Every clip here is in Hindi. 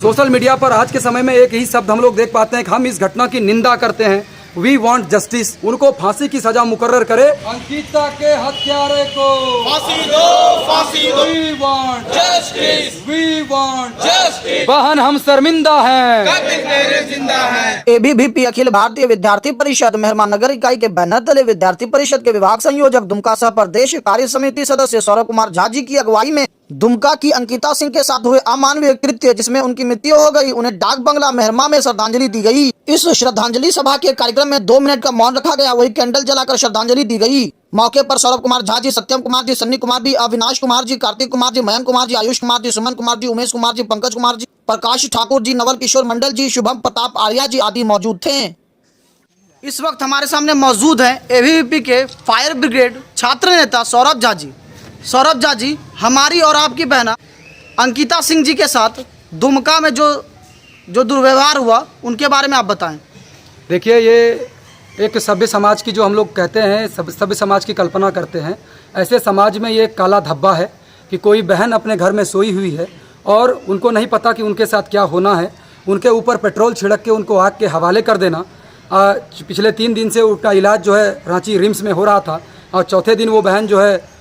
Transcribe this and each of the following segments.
सोशल मीडिया पर आज के समय में एक ही शब्द हम लोग देख पाते हैं कि हम इस घटना की निंदा करते हैं। We want justice. उनको फांसी की सजा मुकर्रर करे। अंकिता के हत्यारे को फांसी दो, फांसी दो। We want justice, we want justice. बहन हम शर्मिंदा हैं। कब तेरे जिंदा है। एबीवीपी अखिल भारतीय विद्यार्थी परिषद मेहरमान नगर इकाई के बैनर तले विद्यार्थी परिषद के विभाग संयोजक दुमका सह प्रदेश कार्य समिति सदस्य सौरभ कुमार झा जी की अगुवाई में दुमका की अंकिता सिंह के साथ हुए अमानवीय कृत्य जिसमें उनकी मृत्यु हो गई, उन्हें डाक बंगला मेहरमा में श्रद्धांजलि दी गई। इस श्रद्धांजलि सभा के कार्यक्रम में 2 मिनट का मौन रखा गया, वही कैंडल जलाकर श्रद्धांजलि दी गई। मौके पर सौरभ कुमार झा जी, सत्यम कुमार जी, सन्नी कुमार जी, अविनाश कुमार जी, कार्तिक कुमार जी, मयंक कुमार जी, आयुष कुमार जी, सुमन कुमार जी, उमेश कुमार जी, पंकज कुमार जी, प्रकाश ठाकुर जी, नवल किशोर मंडल जी, शुभम प्रताप आर्या जी आदि मौजूद थे। इस वक्त हमारे सामने मौजूद हैं एबीवीपी के फायर ब्रिगेड छात्र नेता सौरभ झा जी। सौरभ झा जी, हमारी और आपकी बहना अंकिता सिंह जी के साथ दुमका में जो दुर्व्यवहार हुआ उनके बारे में आप बताएं। देखिए, ये एक सभ्य समाज की जो हम लोग कहते हैं, सभ्य समाज की कल्पना करते हैं, ऐसे समाज में ये काला धब्बा है कि कोई बहन अपने घर में सोई हुई है और उनको नहीं पता कि उनके साथ क्या होना है। उनके ऊपर पेट्रोल छिड़क के उनको आग के हवाले कर देना। पिछले 3 दिन से उनका इलाज जो है रांची रिम्स में हो रहा था और चौथे दिन वो बहन जो है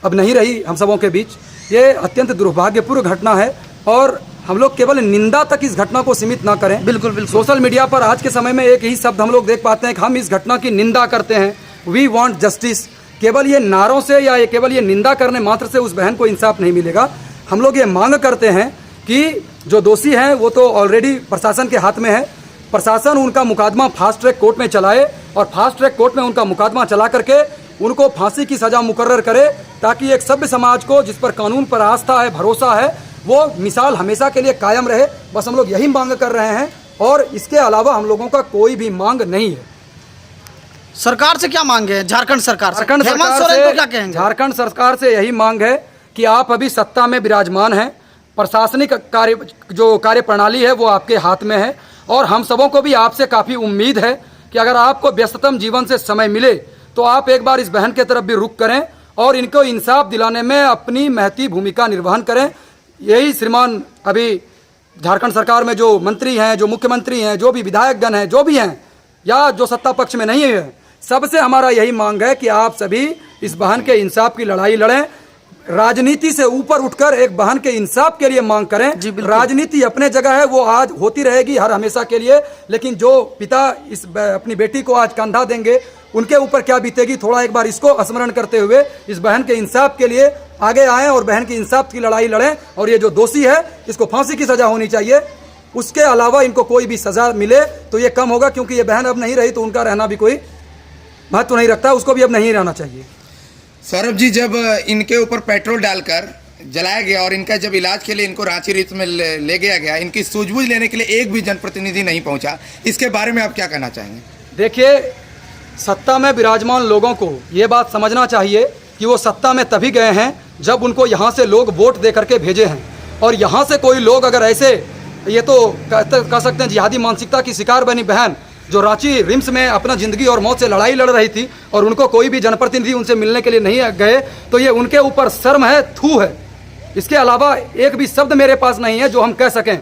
अब नहीं रही हम सबों के बीच। ये अत्यंत दुर्भाग्यपूर्ण घटना है और हम लोग केवल निंदा तक इस घटना को सीमित ना करें। बिल्कुल बिल्कुल। सोशल मीडिया पर आज के समय में एक ही शब्द हम लोग देख पाते हैं कि हम इस घटना की निंदा करते हैं। We want justice. केवल ये नारों से या केवल ये निंदा करने मात्र से उस बहन को इंसाफ नहीं मिलेगा। हम लोग ये मांग करते हैं कि जो दोषी हैं वो तो ऑलरेडी प्रशासन के हाथ में है। प्रशासन उनका मुकदमा फास्ट ट्रैक कोर्ट में चलाए और फास्ट ट्रैक कोर्ट में उनका मुकदमा चला करके उनको फांसी की सजा मुकर्रर करे, ताकि एक सभ्य समाज को जिस पर कानून पर आस्था है, भरोसा है, वो मिसाल हमेशा के लिए कायम रहे। बस हम लोग यही मांग कर रहे हैं और इसके अलावा हम लोगों का कोई भी मांग नहीं है। सरकार से क्या मांग है? झारखंड सरकार से क्या कहेंगे? झारखंड सरकार से यही मांग है कि आप अभी सत्ता में विराजमान हैं, प्रशासनिक कार्य प्रणाली है वो आपके हाथ में है और हम सबों को भी आपसे काफ़ी उम्मीद है कि अगर आपको व्यस्ततम जीवन से समय मिले तो आप एक बार इस बहन की तरफ भी रुख करें और इनको इंसाफ दिलाने में अपनी महती भूमिका निर्वहन करें। यही श्रीमान अभी झारखंड सरकार में जो मंत्री हैं, जो मुख्यमंत्री हैं, जो भी विधायकगण हैं, जो भी हैं या जो सत्ता पक्ष में नहीं है, सबसे हमारा यही मांग है कि आप सभी इस बहन के इंसाफ की लड़ाई लड़ें। राजनीति से ऊपर उठकर एक बहन के इंसाफ के लिए मांग करें। राजनीति अपने जगह है, वो आज होती रहेगी हर हमेशा के लिए, लेकिन जो पिता इस अपनी बेटी को आज कंधा देंगे उनके ऊपर क्या बीतेगी, थोड़ा एक बार इसको स्मरण करते हुए इस बहन के इंसाफ के लिए आगे आएं और बहन की इंसाफ की लड़ाई लड़ें। और ये जो दोषी है इसको फांसी की सजा होनी चाहिए। उसके अलावा इनको कोई भी सजा मिले तो ये कम होगा, क्योंकि ये बहन अब नहीं रही तो उनका रहना भी कोई महत्व नहीं रखता, उसको भी अब नहीं रहना चाहिए। सौरभ जी, जब इनके ऊपर पेट्रोल डालकर जलाया गया और इनका जब इलाज के लिए इनको रांची रिम्स में ले गया, इनकी सूझबूझ लेने के लिए एक भी जनप्रतिनिधि नहीं पहुंचा, इसके बारे में आप क्या कहना चाहेंगे? देखिए, सत्ता में विराजमान लोगों को ये बात समझना चाहिए कि वो सत्ता में तभी गए हैं जब उनको यहाँ से लोग वोट दे करके भेजे हैं। और यहाँ से कोई लोग अगर ऐसे, ये तो कह सकते हैं जिहादी मानसिकता की शिकार बनी बहन जो रांची रिम्स में अपना ज़िंदगी और मौत से लड़ाई लड़ रही थी और उनको कोई भी जनप्रतिनिधि उनसे मिलने के लिए नहीं गए, तो ये उनके ऊपर शर्म है, थू है। इसके अलावा एक भी शब्द मेरे पास नहीं है जो हम कह सकें।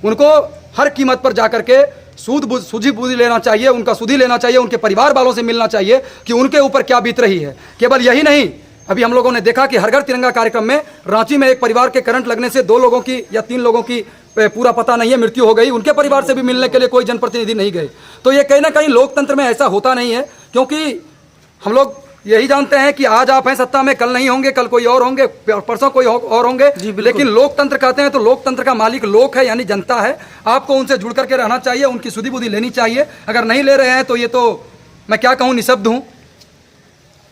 उनको हर कीमत पर जा करके सूझी बूझी लेना चाहिए, उनका सुधी लेना चाहिए, उनके परिवार वालों से मिलना चाहिए कि उनके ऊपर क्या बीत रही है। केवल यही नहीं, अभी हम लोगों ने देखा कि हर घर तिरंगा कार्यक्रम में रांची में एक परिवार के करंट लगने से 2 लोगों की या 3 लोगों की पूरा पता नहीं है मृत्यु हो गई। उनके परिवार से भी मिलने के लिए कोई जनप्रतिनिधि नहीं गए। तो ये कहीं ना कहीं लोकतंत्र में ऐसा होता नहीं है, क्योंकि हम लोग यही जानते हैं कि आज आप हैं सत्ता में, कल नहीं होंगे, कल कोई और होंगे, परसों कोई और होंगे। लेकिन लोकतंत्र कहते हैं तो लोकतंत्र का मालिक लोक है, यानी जनता है। आपको उनसे जुड़ करके रहना चाहिए, उनकी सुधी बुद्धि लेनी चाहिए। अगर नहीं ले रहे हैं तो ये तो मैं क्या कहूँ, निशब्द हूँ,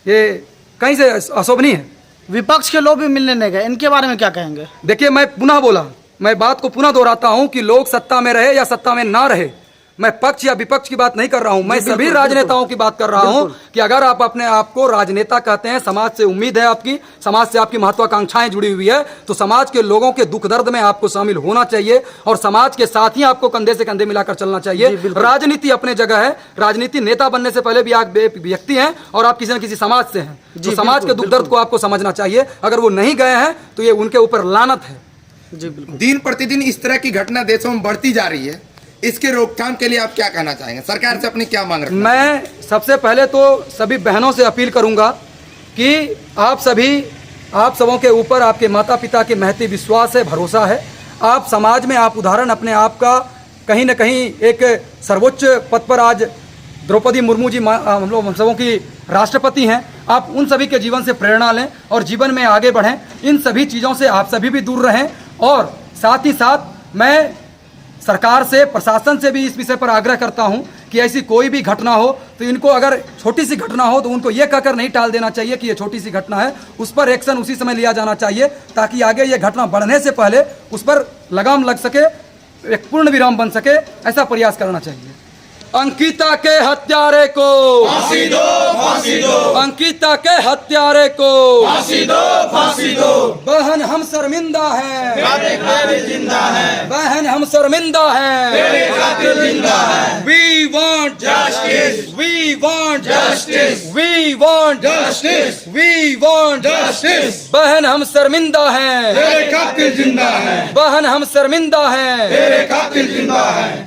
ये कहीं से अशोभनीय है। विपक्ष के लोग भी मिलने नहीं गए, इनके बारे में क्या कहेंगे? देखिए, मैं पुनः बोला, मैं बात को पुनः दोहराता हूं कि लोग सत्ता में रहे या सत्ता में ना रहे, मैं पक्ष या विपक्ष की बात नहीं कर रहा हूं, मैं सभी राजनेताओं की बात कर रहा हूं कि अगर आप अपने आप को राजनेता कहते हैं, समाज से उम्मीद है आपकी, समाज से आपकी महत्वाकांक्षाएं जुड़ी हुई है, तो समाज के लोगों के दुख दर्द में आपको शामिल होना चाहिए और समाज के साथ ही आपको कंधे से कंधे मिलाकर चलना चाहिए। राजनीति अपने जगह है, राजनीति नेता बनने से पहले भी आप व्यक्ति हैं और आप किसी न किसी समाज से हैं, तो समाज के दुख दर्द को आपको समझना चाहिए। अगर वो नहीं गए हैं तो ये उनके ऊपर लानत है। जी बिल्कुल। दिन प्रतिदिन इस तरह की घटना देशों में बढ़ती जा रही है, इसके रोकथाम के लिए आप क्या कहना चाहेंगे? सरकार से अपनी क्या मांग रखना? मैं सबसे पहले तो सभी बहनों से अपील करूंगा कि आप सबों के ऊपर आपके माता पिता के महती विश्वास है, भरोसा है। आप समाज में आप उदाहरण अपने आप का कहीं न कहीं एक सर्वोच्च पद पर आज द्रौपदी मुर्मू जी हम सबों की राष्ट्रपति हैं। आप उन सभी के जीवन से प्रेरणा लें और जीवन में आगे बढ़ें। इन सभी चीज़ों से आप सभी भी दूर रहें और साथ ही साथ मैं सरकार से, प्रशासन से भी इस विषय पर आग्रह करता हूं कि ऐसी कोई भी घटना हो तो इनको, अगर छोटी सी घटना हो तो उनको ये कहकर नहीं टाल देना चाहिए कि ये छोटी सी घटना है, उस पर एक्शन उसी समय लिया जाना चाहिए ताकि आगे ये घटना बढ़ने से पहले उस पर लगाम लग सके, एक पूर्ण विराम बन सके। ऐसा प्रयास करना चाहिए। अंकिता के हत्यारे को फांसी दो, फांसी दो। अंकिता के हत्यारे को फांसी दो, फांसी दो। बहन हम शर्मिंदा हैं, जिंदा है। बहन हम शर्मिंदा हैं, तेरे कातिल जिंदा है। We want justice, we want justice, we want justice, we want justice। बहन हम शर्मिंदा हैं, तेरे कातिल जिंदा है। बहन हम शर्मिंदा हैं, तेरे कातिल जिंदा है।